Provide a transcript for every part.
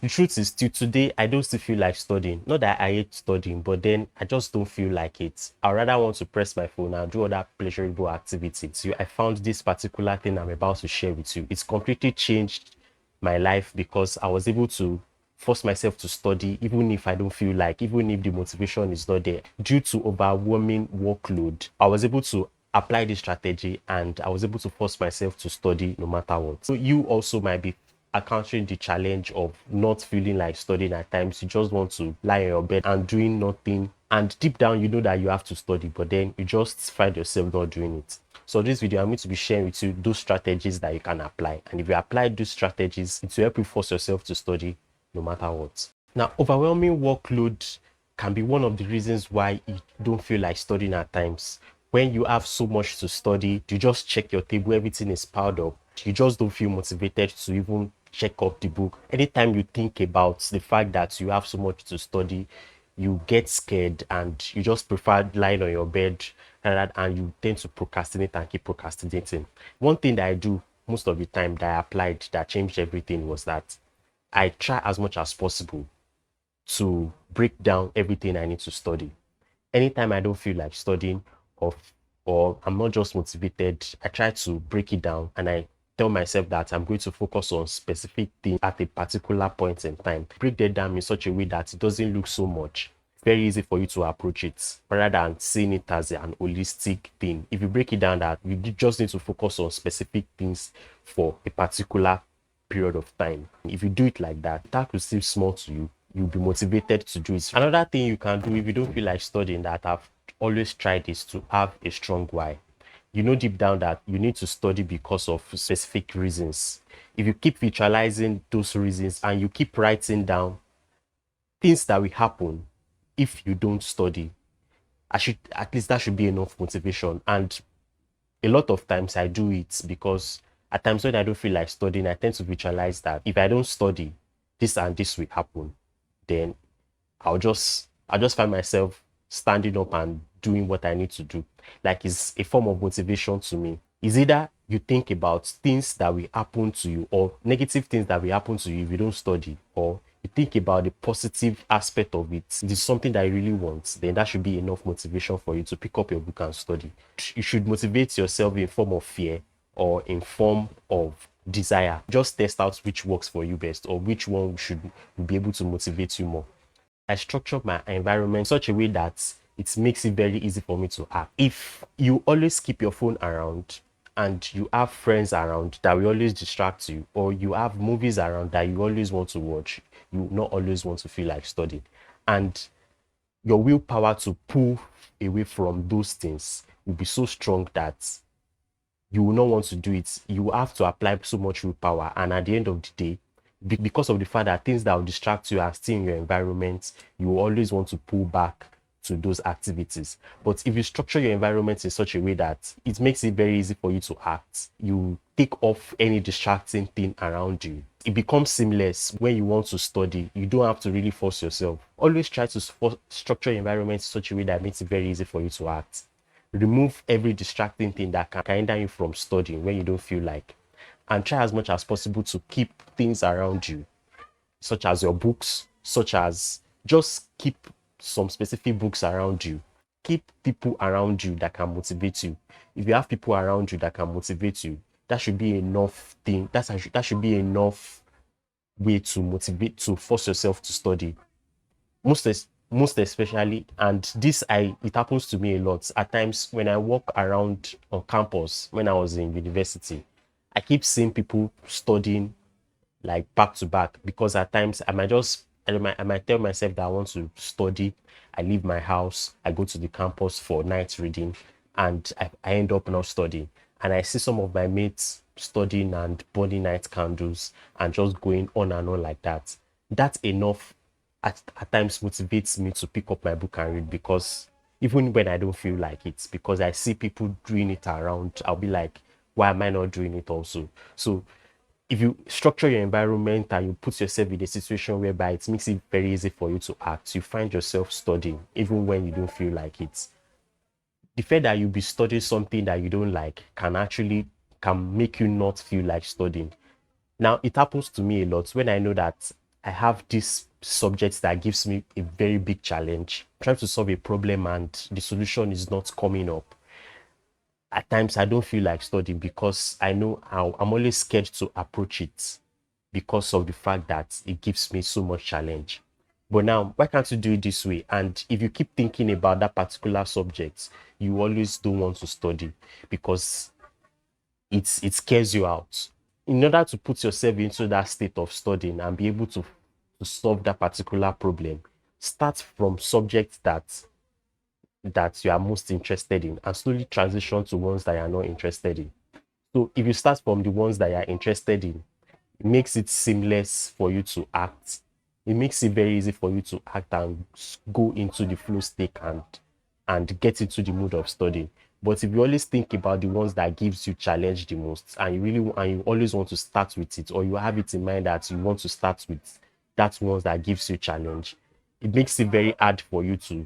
The truth is, till today, I don't still feel like studying. Not that I hate studying, but then I just don't feel like it. I rather want to press my phone and do other pleasurable activities. So I found this particular thing I'm about to share with you. It's completely changed my life because I was able to force myself to study, even if I don't feel like, even if the motivation is not there. Due to overwhelming workload, I was able to apply this strategy and I was able to force myself to study no matter what. So you also might be encountering the challenge of not feeling like studying at times. You just want to lie in your bed and doing nothing. And deep down, you know that you have to study, but then you just find yourself not doing it. So this video, I'm going to be sharing with you those strategies that you can apply. And if you apply those strategies, it will help you force yourself to study no matter what. Now, overwhelming workload can be one of the reasons why you don't feel like studying at times. When you have so much to study, you just check your table, everything is piled up. You just don't feel motivated to even check up the book. Anytime you think about the fact that you have so much to study, you get scared and you just prefer lying on your bed and you tend to procrastinate and keep procrastinating. One thing that I do most of the time that I applied that changed everything was that I try as much as possible to break down everything I need to study. Anytime I don't feel like studying or I'm not just motivated, I try to break it down and I tell myself that I'm going to focus on specific things at a particular point in time. Break that down in such a way that it doesn't look so much. Very easy for you to approach it rather than seeing it as an holistic thing. If you break it down that you just need to focus on specific things for a particular period of time. If you do it like that, that will seem small to you. You'll be motivated to do it. Another thing you can do if you don't feel like studying that I've always tried is to have a strong why. You know deep down that you need to study because of specific reasons. If you keep visualizing those reasons and you keep writing down things that will happen if you don't study, at least that should be enough motivation. And a lot of times I do it because at times when I don't feel like studying, I tend to visualize that if I don't study, this and this will happen. Then I'll just find myself standing up and doing what I need to do. Like it's a form of motivation to me. It's either you think about things that will happen to you or negative things that will happen to you if you don't study, or you think about the positive aspect of it. If it's something that you really want, then that should be enough motivation for you to pick up your book and study. You should motivate yourself in form of fear or in form of desire. Just test out which works for you best or which one should be able to motivate you more. I structure my environment in such a way that it makes it very easy for me to act. If you always keep your phone around and you have friends around that will always distract you, or you have movies around that you always want to watch, you will not always want to feel like studying. And your willpower to pull away from those things will be so strong that you will not want to do it. You will have to apply so much willpower. And at the end of the day, because of the fact that things that will distract you are still in your environment, you will always want to pull back to those activities. But if you structure your environment in such a way that it makes it very easy for you to act, you take off any distracting thing around you. It becomes seamless when you want to study. You don't have to really force yourself. Always try to structure your environment in such a way that makes it very easy for you to act. Remove every distracting thing that can hinder you from studying when you don't feel like, and try as much as possible to keep things around you, such as your books, such as just keep some specific books around you. Keep people around you that can motivate you. If you have people around you that can motivate you, that should be enough thing. That should be enough way to motivate, to force yourself to study. Most especially, and it happens to me a lot at times when I walk around on campus when I was in university. I keep seeing people studying like back to back, because at times I might tell myself that I want to study. I leave my house, I go to the campus for night reading, and I end up not studying. And I see some of my mates studying and burning night candles and just going on and on like that. That's enough at times motivates me to pick up my book and read, because even when I don't feel like it, because I see people doing it around, I'll be like, why am I not doing it also? So if you structure your environment and you put yourself in a situation whereby it makes it very easy for you to act, you find yourself studying even when you don't feel like it. The fact that you'll be studying something that you don't like can make you not feel like studying. Now, it happens to me a lot when I know that I have this subject that gives me a very big challenge, trying to solve a problem and the solution is not coming up. At times I don't feel like studying because I know I'm always scared to approach it because of the fact that it gives me so much challenge. But now, why can't you do it this way? And if you keep thinking about that particular subject, you always don't want to study because it scares you out. In order to put yourself into that state of studying and be able to solve that particular problem, start from subjects that you are most interested in and slowly transition to ones that you are not interested in. So if you start from the ones that you are interested in, it makes it seamless for you to act. It makes it very easy for you to act and go into the flow state and get into the mood of studying. But if you always think about the ones that gives you challenge the most and you always want to start with it, or you have it in mind that you want to start with that ones that gives you challenge, it makes it very hard for you to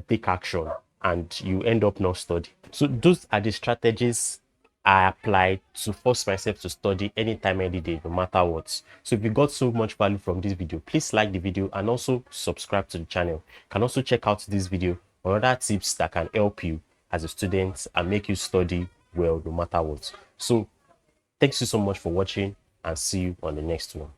take action and you end up not studying. So those are the strategies I apply to force myself to study anytime, any day, no matter what. So if you got so much value from this video, please like the video and also subscribe to the channel. You can also check out this video on other tips that can help you as a student and make you study well no matter what. So thanks you so much for watching and see you on the next one.